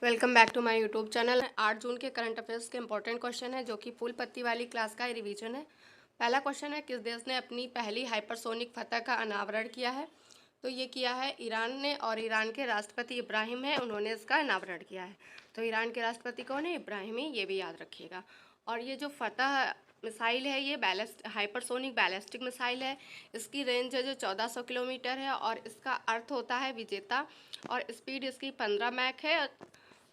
Welcome back to my YouTube channel. 8 जून के current affairs के इंपॉर्टेंट क्वेश्चन है जो कि फुल पत्ती वाली क्लास का रिवीजन है। पहला क्वेश्चन है, किस देश ने अपनी पहली हाइपरसोनिक फतह का अनावरण किया है? तो ये किया है ईरान ने, और ईरान के राष्ट्रपति इब्राहिम है, उन्होंने इसका अनावरण किया है। तो ईरान के राष्ट्रपति कौन है? इब्राहिम ही, ये भी याद रखिएगा। और ये जो फतह मिसाइल है ये हाइपरसोनिक बैलिस्टिक मिसाइल है। इसकी रेंज है जो 1400 किलोमीटर है और इसका अर्थ होता है विजेता। और स्पीड इसकी 15 मैक है,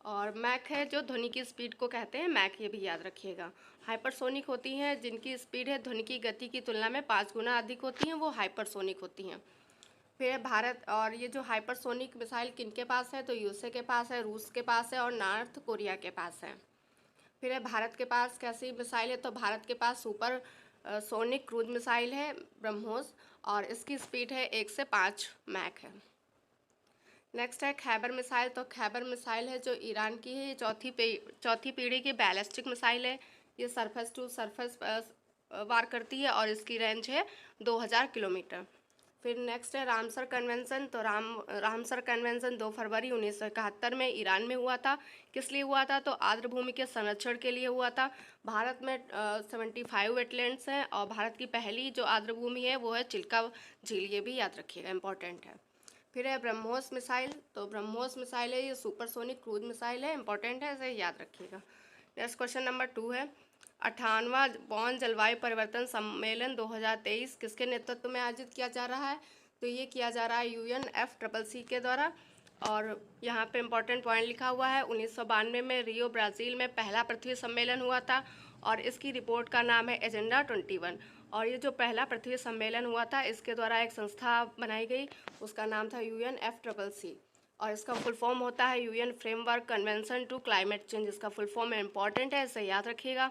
और मैक है जो ध्वनि की स्पीड को कहते हैं मैक, ये भी याद रखिएगा। हाइपरसोनिक होती हैं जिनकी स्पीड है ध्वनि की गति की तुलना में 5 गुना अधिक होती हैं, वो हाइपरसोनिक होती हैं। फिर भारत, और ये जो हाइपरसोनिक मिसाइल किनके पास है? तो यूएसए के पास है, रूस के पास है और नॉर्थ कोरिया के पास है। फिर है भारत के पास कैसी मिसाइल है? तो भारत के पास सुपर सोनिक क्रूज मिसाइल है ब्रह्मोस, और इसकी स्पीड है 1 से 5 मैक है। नेक्स्ट है खैबर मिसाइल। तो खैबर मिसाइल है जो ईरान की है, ये चौथी पीढ़ी की बैलिस्टिक मिसाइल है। ये सरफेस टू सरफेस वार करती है और इसकी रेंज है 2000 किलोमीटर। फिर नेक्स्ट है रामसर कन्वेंशन। तो रामसर कन्वेंशन 2 फरवरी 1971 में ईरान में हुआ था। किस लिए हुआ था? तो आर्द्रभूमि के संरक्षण के लिए हुआ था। भारत में 75 वेटलैंड्स हैं और भारत की पहली जो आर्द्रभूमि है वो है चिल्का झील, ये भी याद रखिएगा, इंपॉर्टेंट है। फिर है ब्रह्मोस मिसाइल। तो ब्रह्मोस मिसाइल है ये सुपरसोनिक क्रूज मिसाइल है, इंपॉर्टेंट है, इसे याद रखिएगा। नेक्स्ट क्वेश्चन नंबर 2 है, 58वां बॉन जलवायु परिवर्तन सम्मेलन 2023 किसके नेतृत्व में आयोजित किया जा रहा है? तो ये किया जा रहा है UNFCCC के द्वारा। और यहाँ पे इंपॉर्टेंट पॉइंट लिखा हुआ है, 1992 में रियो ब्राज़ील में पहला पृथ्वी सम्मेलन हुआ था और इसकी रिपोर्ट का नाम है एजेंडा 21। और ये जो पहला पृथ्वी सम्मेलन हुआ था इसके द्वारा एक संस्था बनाई गई, उसका नाम था UNFCCC, और इसका फुल फॉर्म होता है UN framework convention to climate change. इसका फुल फॉर्म इंपॉर्टेंट है, इसे याद रखिएगा।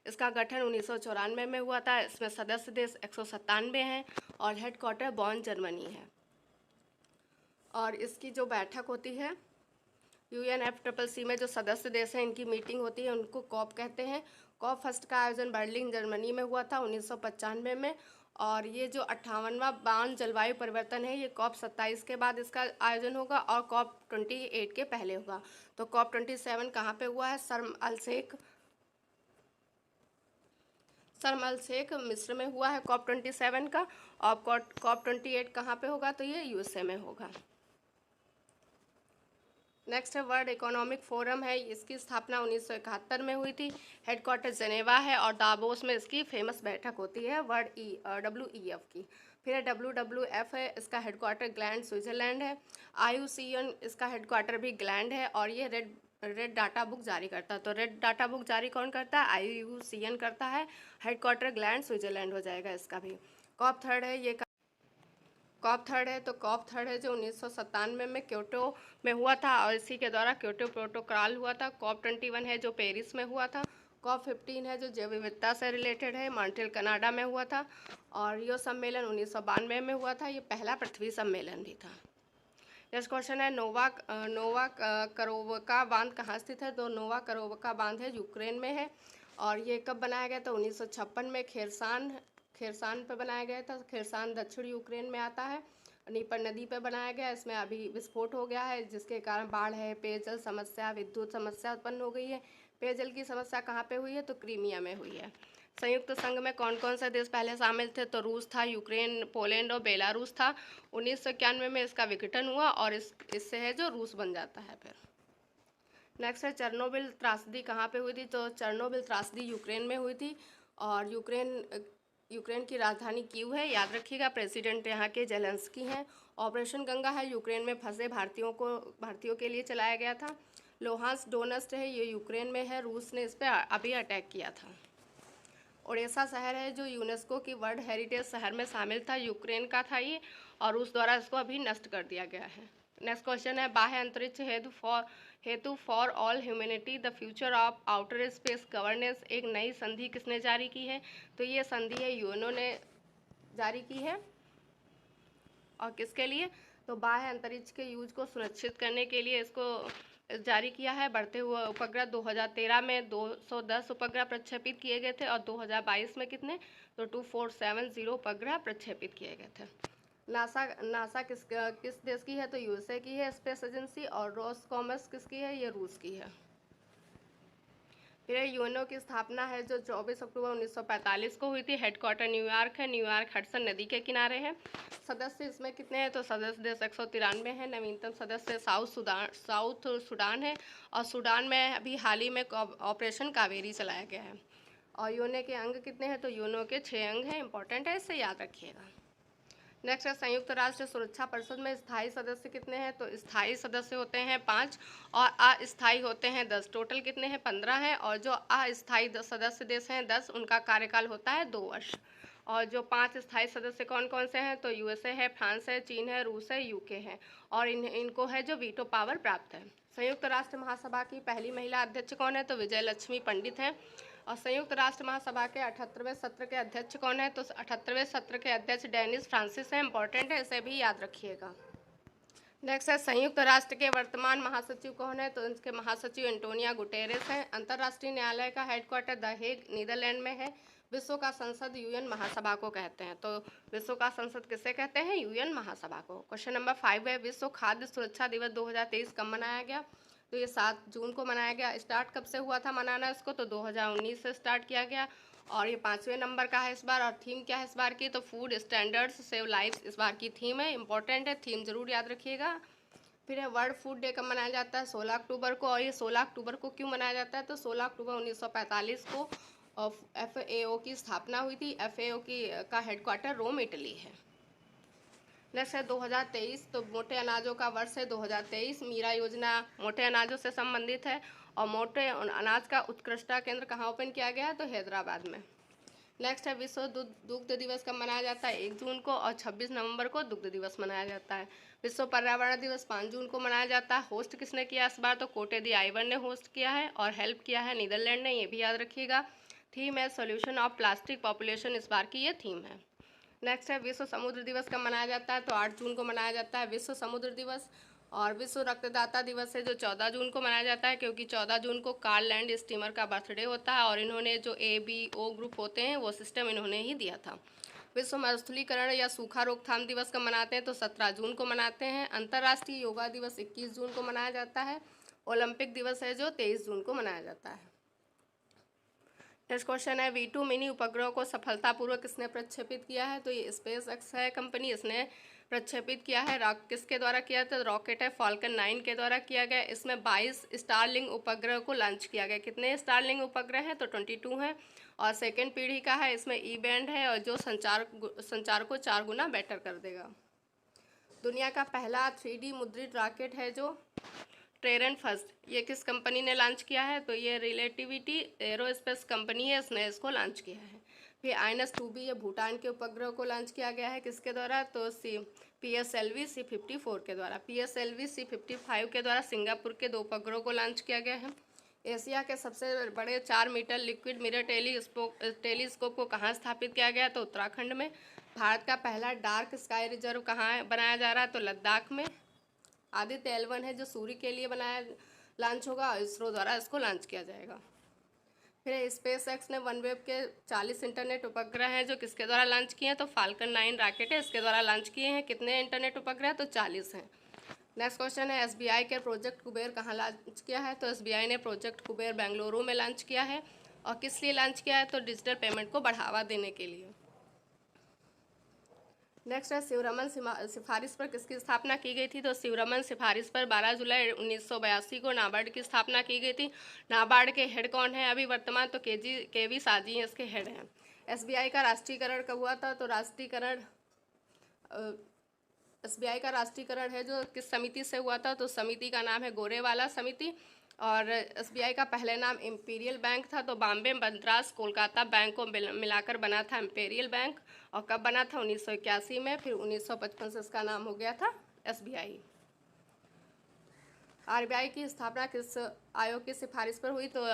इसका गठन 1994 में हुआ था। इसमें सदस्य देश 197 हैं और हेडक्वार्टर बॉन जर्मनी है। और इसकी जो बैठक होती है UNFCCC में जो सदस्य देश हैं इनकी मीटिंग होती है, उनको कॉप कहते हैं। कॉप फर्स्ट का आयोजन बर्लिन जर्मनी में हुआ था 1995 में। और ये जो 58वां बान जलवायु परिवर्तन है ये कॉप 27 के बाद इसका आयोजन होगा और कॉप 28 के पहले होगा। तो कॉप 27 कहाँ पे हुआ है? शर्म अल शेख मिस्र में हुआ है कॉप 27 का। और कॉप 28 कहाँ पे होगा? तो ये USA में होगा। नेक्स्ट है वर्ल्ड इकोनॉमिक फोरम है, इसकी स्थापना 1971 में हुई थी। हेडक्वार्टर जेनेवा है और दावोस में इसकी फेमस बैठक होती है WEF की। फिर है WWF है, इसका हेडक्वार्टर ग्लैंड स्विट्जरलैंड है। IUCN इसका हेडक्वार्टर भी ग्लैंड है और ये रेड डाटा बुक जारी करता है। तो रेड डाटा बुक जारी कौन करता है? IUCN करता है। हेडक्वार्टर ग्लैंड स्विट्जरलैंड हो जाएगा इसका भी। कॉप थर्ड है, ये कॉप थर्ड है। तो कॉप थर्ड है जो 1997 में क्योटो में हुआ था और इसी के द्वारा क्योटो प्रोटोकॉल हुआ था। कॉप 21 है जो पेरिस में हुआ था। कॉप 15 है जो जैव विविधता से रिलेटेड है, मॉन्ट्रियल कनाडा में हुआ था। और यह सम्मेलन 1992 में हुआ था, ये पहला पृथ्वी सम्मेलन भी था। नेक्स्ट क्वेश्चन है नोवा करोवका बांध कहाँ स्थित है? तो नोवा करोवका बांध है यूक्रेन में है। और ये कब बनाया गया था? 1956 में खेरसान पे बनाया गया था। खेरसान दक्षिण यूक्रेन में आता है, नीपर नदी पे बनाया गया। इसमें अभी विस्फोट हो गया है जिसके कारण बाढ़ है, पेयजल समस्या, विद्युत समस्या उत्पन्न हो गई है। पेयजल की समस्या कहाँ पे हुई है? तो क्रीमिया में हुई है। संयुक्त संघ में कौन कौन से देश पहले शामिल थे? तो रूस था, यूक्रेन, पोलैंड और बेलारूस था। 1991 में इसका विघटन हुआ और इससे है जो रूस बन जाता है। फिर नेक्स्ट है चेरनोबिल त्रासदी कहाँ पे हुई थी? तो चेरनोबिल त्रासदी यूक्रेन में हुई थी। और यूक्रेन की राजधानी कीव है, याद रखिएगा। प्रेसिडेंट यहाँ के जेलेंस्की हैं। ऑपरेशन गंगा है, यूक्रेन में फंसे भारतीयों के लिए चलाया गया था। लोहांस डोनेट्स्क है, ये यूक्रेन में है, रूस ने इस पर अभी अटैक किया था। ओडेसा शहर है जो यूनेस्को की वर्ल्ड हेरिटेज शहर में शामिल था, यूक्रेन का था ये, और रूस द्वारा इसको अभी नष्ट कर दिया गया है। नेक्स्ट क्वेश्चन है बाह्य अंतरिक्ष हेतु for all humanity the future of outer space governance एक नई संधि किसने जारी की है? तो ये संधि है यूएनओ ने जारी की है। और किसके लिए? तो बाह्य अंतरिक्ष के यूज को सुनिश्चित करने के लिए इसको जारी किया है। बढ़ते हुए उपग्रह 2013 में 210 उपग्रह प्रक्षेपित किए गए थे और 2022 में कितने? तो 2470 उपग्रह प्रक्षेपित किए गए थे। नासा नासा किस देश की है? तो यूएसए की है स्पेस एजेंसी। और रोसकॉमर्स किसकी है? ये रूस की है। फिर यूएनओ की स्थापना है जो 24 अक्टूबर 1945 को हुई थी। हेडक्वार्टर न्यूयॉर्क है। न्यूयॉर्क हडसन नदी के किनारे है। सदस्य इसमें कितने हैं? तो सदस्य देश 193 है। नवीनतम सदस्य साउथ सूडान है। और सूडान में अभी हाल ही में ऑपरेशन कावेरी चलाया गया है। और यूएनओ के अंग कितने हैं? तो यूएनओ के 6 अंग हैं। इंपॉर्टेंट है, इसे याद रखिएगा। नेक्स्ट है संयुक्त राष्ट्र सुरक्षा परिषद में स्थायी सदस्य कितने हैं? तो स्थायी सदस्य होते हैं 5 और अस्थायी होते हैं 10। टोटल कितने हैं? 15 हैं। और जो अस्थायी सदस्य देश हैं 10, उनका कार्यकाल होता है 2 वर्ष। और जो 5 स्थायी सदस्य कौन कौन से हैं? तो यूएसए है, फ्रांस है, चीन है, रूस है, यूके है। और इनको है जो वीटो पावर प्राप्त है। संयुक्त राष्ट्र महासभा की पहली महिला अध्यक्ष कौन है? तो विजय लक्ष्मी पंडित हैं। और संयुक्त राष्ट्र महासभा के 78वें सत्र के अध्यक्ष कौन है? तो 78वें सत्र के अध्यक्ष डेनिस फ्रांसिस हैं। इंपॉर्टेंट है, इसे भी याद रखिएगा। नेक्स्ट है संयुक्त राष्ट्र के वर्तमान महासचिव कौन है? तो इनके महासचिव एंटोनिया गुटेरेस हैं। अंतर्राष्ट्रीय न्यायालय का हेडक्वार्टर द हेग नीदरलैंड में है। विश्व का संसद यूएन महासभा को कहते हैं। तो विश्व का संसद किसे कहते हैं? यूएन महासभा को। क्वेश्चन नंबर 5 है विश्व खाद्य सुरक्षा दिवस 2023 कब मनाया गया? तो ये 7 जून को मनाया गया। स्टार्ट कब से हुआ था मनाना इसको? तो 2019 से स्टार्ट किया गया। और ये 5वें नंबर का है इस बार। और थीम क्या है इस बार की? तो फूड स्टैंडर्ड्स सेव लाइव्स इस बार की थीम है। इंपॉर्टेंट है, थीम जरूर याद रखिएगा। फिर है वर्ल्ड फूड डे कब मनाया जाता है? 16 अक्टूबर को। और ये 16 अक्टूबर को क्यों मनाया जाता है? तो 16 अक्टूबर 1945 को FAO की स्थापना हुई थी। FAO का हेडक्वार्टर रोम इटली है। नेक्स्ट है 2023। तो मोटे अनाजों का वर्ष है 2023। मीरा योजना मोटे अनाजों से संबंधित है। और मोटे अनाज का उत्कृष्टता केंद्र कहाँ ओपन किया गया है? तो हैदराबाद में। नेक्स्ट है विश्व दुग्ध दिवस कब मनाया जाता है? 1 जून को। और 26 नवंबर को दुग्ध दिवस मनाया जाता है। विश्व पर्यावरण दिवस 5 जून को मनाया जाता है। होस्ट किसने किया इस बार? तो कोटे दी आइवर ने होस्ट किया है। और हेल्प किया है नीदरलैंड ने, ये भी याद रखिएगा। थीम है सोल्यूशन ऑफ प्लास्टिक पॉपुलेशन इस बार की ये थीम है। नेक्स्ट है विश्व समुद्र दिवस कब मनाया जाता है? तो 8 जून को मनाया जाता है विश्व समुद्र दिवस। और विश्व रक्तदाता दिवस है जो 14 जून को मनाया जाता है, क्योंकि 14 जून को कार्ल लैंड स्टीमर का बर्थडे होता है। और इन्होंने जो ABO ग्रुप होते हैं वो सिस्टम इन्होंने ही दिया था। विश्व मरुस्थलीकरण या सूखा रोकथाम दिवस कब मनाते हैं? तो 17 जून को मनाते हैं। अंतर्राष्ट्रीय योगा दिवस 21 जून को मनाया जाता है। ओलंपिक दिवस है जो 23 जून को मनाया जाता है। नेक्स्ट क्वेश्चन है V2 मिनी उपग्रह को सफलतापूर्वक किसने प्रक्षेपित किया है? तो ये स्पेस एक्स है कंपनी, इसने प्रक्षेपित किया है। किसके द्वारा किया था? रॉकेट है फाल्कन 9 के द्वारा किया गया। इसमें 22 स्टारलिंक उपग्रह को लॉन्च किया गया। कितने स्टारलिंक उपग्रह हैं? तो 22 हैं। और सेकेंड पीढ़ी का है। इसमें E-बैंड है और जो संचार को 4 गुना बेटर कर देगा। दुनिया का पहला 3D मुद्रित रॉकेट है जो ट्रेरन फर्स्ट, ये किस कंपनी ने लॉन्च किया है? तो ये रिलेटिविटी एरोस्पेस कंपनी है, इसने इसको लॉन्च किया है। फिर INS-2B ये भूटान के उपग्रह को लॉन्च किया गया है। किसके द्वारा? तो PSLV C-54 के द्वारा। PSLV C-55 के द्वारा सिंगापुर के 2 उपग्रहों को लॉन्च किया गया है। एशिया के सबसे बड़े 4 मीटर लिक्विड मिरर टेलीस्कोप को कहाँ स्थापित किया गया? तो उत्तराखंड में। भारत का पहला डार्क स्काई रिजर्व कहाँ बनाया जा रहा है? तो लद्दाख में। आदित्य L1 है जो सूर्य के लिए लॉन्च होगा। इसरो द्वारा इसको लॉन्च किया जाएगा। फिर स्पेस एक्स ने OneWeb के 40 इंटरनेट उपग्रह हैं जो किसके द्वारा लॉन्च किए हैं? तो फाल्कन 9 रॉकेट है, इसके द्वारा लॉन्च किए हैं। कितने इंटरनेट उपग्रह? तो 40 हैं। नेक्स्ट क्वेश्चन है SBI के प्रोजेक्ट कुबेर कहाँ लॉन्च किया है? तो SBI ने प्रोजेक्ट कुबेर बेंगलुरु में लॉन्च किया है। और किस लिए लॉन्च किया है? तो डिजिटल पेमेंट को बढ़ावा देने के लिए। नेक्स्ट है शिवरमन सिफारिश पर किसकी स्थापना की गई थी? तो शिवरमन सिफारिश पर 12 जुलाई 1982 को नाबार्ड की स्थापना की गई थी। नाबार्ड के हेड कौन है अभी वर्तमान? तो KV साजी इसके हेड हैं। SBI का राष्ट्रीयकरण कब हुआ था? तो SBI का राष्ट्रीयकरण है जो किस समिति से हुआ था? तो समिति का नाम है गोरेवाला समिति। और SBI का पहले नाम इंपीरियल बैंक था। तो बॉम्बे, मद्रास, कोलकाता बैंक को मिलाकर बना था इंपीरियल बैंक। और कब बना था? 1981 में। फिर 1955 से इसका नाम हो गया था SBI। RBI की स्थापना किस आयोग की सिफारिश पर हुई? तो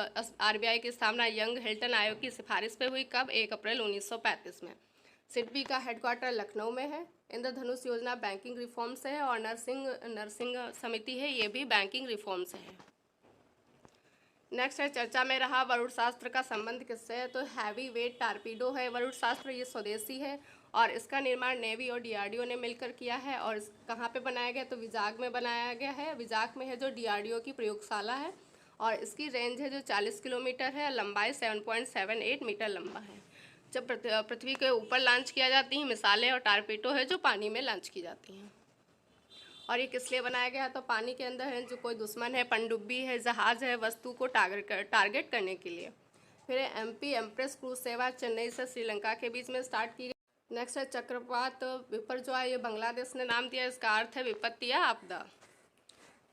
RBI की स्थापना यंग हिल्टन आयोग की सिफारिश पर हुई। कब? 1 अप्रैल 1935 में। सिडबी का हेडक्वार्टर लखनऊ में है। इंद्रधनुष योजना बैंकिंग रिफॉर्म से है। और नर्सिंग समिति है, ये भी बैंकिंग रिफॉर्म से है। नेक्स्ट है चर्चा में रहा वरुण शास्त्र का संबंध किससे है? तो हैवी वेट टारपीडो है वरुण शास्त्र, ये स्वदेशी है। और इसका निर्माण नेवी और डीआरडीओ ने मिलकर किया है। और कहाँ पे बनाया गया, तो विजाग में बनाया गया है। विजाग में है जो डीआरडीओ की प्रयोगशाला है। और इसकी रेंज है जो 40 किलोमीटर है, लंबाई 7.78 मीटर लंबा है। जब पृथ्वी के ऊपर लॉन्च किया जाती हैं मिसाइलें और टारपीडो है जो पानी में लॉन्च की जाती हैं। और ये किस लिए बनाया गया है, तो पानी के अंदर है जो कोई दुश्मन है, पनडुब्बी है, जहाज़ है, वस्तु को टारगेट करने के लिए। फिर एमपी एम्प्रेस क्रूज सेवा चेन्नई से श्रीलंका के बीच में स्टार्ट की गई। नेक्स्ट है चक्रवात विपर जो है ये बांग्लादेश ने नाम दिया, इसका अर्थ है विपत्ति या आपदा।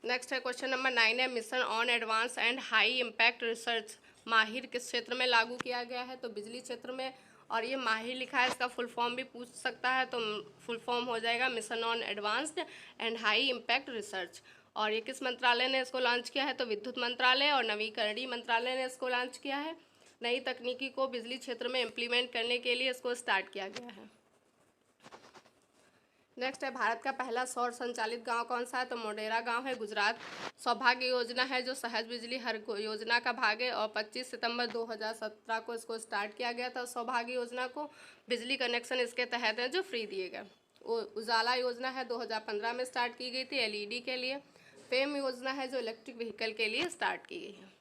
नेक्स्ट है क्वेश्चन नंबर 9 है mission on advance and high impact research माहिर किस क्षेत्र में लागू किया गया है, तो बिजली क्षेत्र में। और ये माहिर लिखा है, इसका फुल फॉर्म भी पूछ सकता है, तो फुल फॉर्म हो जाएगा mission on advanced and high impact research. और ये किस मंत्रालय ने इसको लॉन्च किया है, तो विद्युत मंत्रालय और नवीकरणीय मंत्रालय ने इसको लॉन्च किया है। नई तकनीकी को बिजली क्षेत्र में इम्प्लीमेंट करने के लिए इसको स्टार्ट किया गया है। नेक्स्ट है भारत का पहला सौर संचालित गांव कौन सा है, तो मोढेरा गांव है गुजरात। सौभाग्य योजना है जो सहज बिजली हर योजना का भाग है। और 25 सितंबर 2017 को इसको स्टार्ट किया गया था। सौभाग्य योजना को बिजली कनेक्शन इसके तहत है जो फ्री दिए गए। उजाला योजना है 2015 में स्टार्ट की गई थी एलईडी के लिए। फेम योजना है जो इलेक्ट्रिक व्हीकल के लिए स्टार्ट की गई है।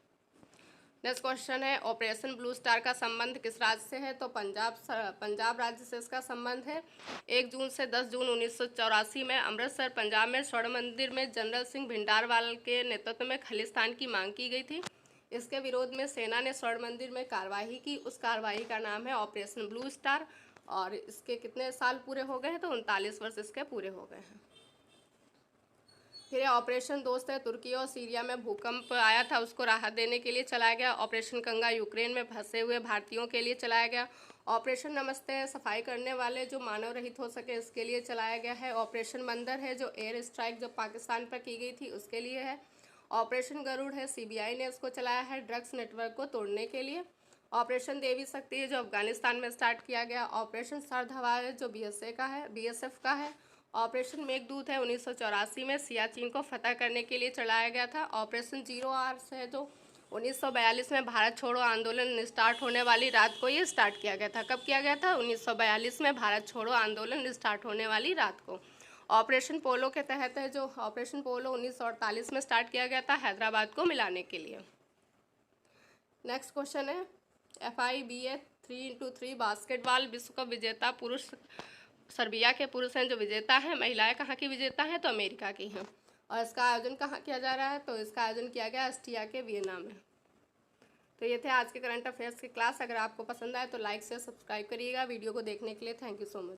नेक्स्ट क्वेश्चन है ऑपरेशन ब्लू स्टार का संबंध किस राज्य से है, तो पंजाब राज्य से इसका संबंध है। 1 जून से 10 जून 1984 में अमृतसर पंजाब में स्वर्ण मंदिर में जनरल सिंह भिंडारवाल के नेतृत्व में खालिस्तान की मांग की गई थी। इसके विरोध में सेना ने स्वर्ण मंदिर में कार्रवाई की। उस कार्रवाई का नाम है ऑपरेशन ब्लू स्टार। और इसके कितने साल पूरे हो गए हैं, तो 39 वर्ष इसके पूरे हो गए हैं। फिर ऑपरेशन दोस्त है तुर्की और सीरिया में भूकंप आया था उसको राहत देने के लिए चलाया गया। ऑपरेशन गंगा यूक्रेन में फंसे हुए भारतीयों के लिए चलाया गया। ऑपरेशन नमस्ते है सफाई करने वाले जो मानव रहित हो सके इसके लिए चलाया गया है। ऑपरेशन बंदर है जो एयर स्ट्राइक जो पाकिस्तान पर की गई थी उसके लिए है। ऑपरेशन गरुड़ है सीबीआई ने इसको चलाया है ड्रग्स नेटवर्क को तोड़ने के लिए। ऑपरेशन देवी शक्ति है जो अफगानिस्तान में स्टार्ट किया गया। ऑपरेशन सर्द हवा है जो बीएसएफ का है। ऑपरेशन मेघदूत है 1984 में सियाचिन को फतह करने के लिए चलाया गया था। ऑपरेशन जीरो आवर्स है जो 1942 में भारत छोड़ो आंदोलन स्टार्ट होने वाली रात को ये स्टार्ट किया गया था। कब किया गया था, 1942 में भारत छोड़ो आंदोलन स्टार्ट होने वाली रात को। ऑपरेशन पोलो के तहत है जो ऑपरेशन पोलो 1948 में स्टार्ट किया गया था हैदराबाद को मिलाने के लिए। नेक्स्ट क्वेश्चन है FIBA 3x3 बास्केटबॉल विश्व कप विजेता पुरुष सर्बिया के पुरुष हैं जो विजेता हैं। महिलाएं कहाँ की विजेता हैं, तो अमेरिका की हैं। और इसका आयोजन कहाँ किया जा रहा है, तो इसका आयोजन किया गया ऑस्ट्रिया के वियना में। तो ये थे आज के करंट अफेयर्स की क्लास। अगर आपको पसंद आए तो लाइक से सब्सक्राइब करिएगा। वीडियो को देखने के लिए थैंक यू सो मच।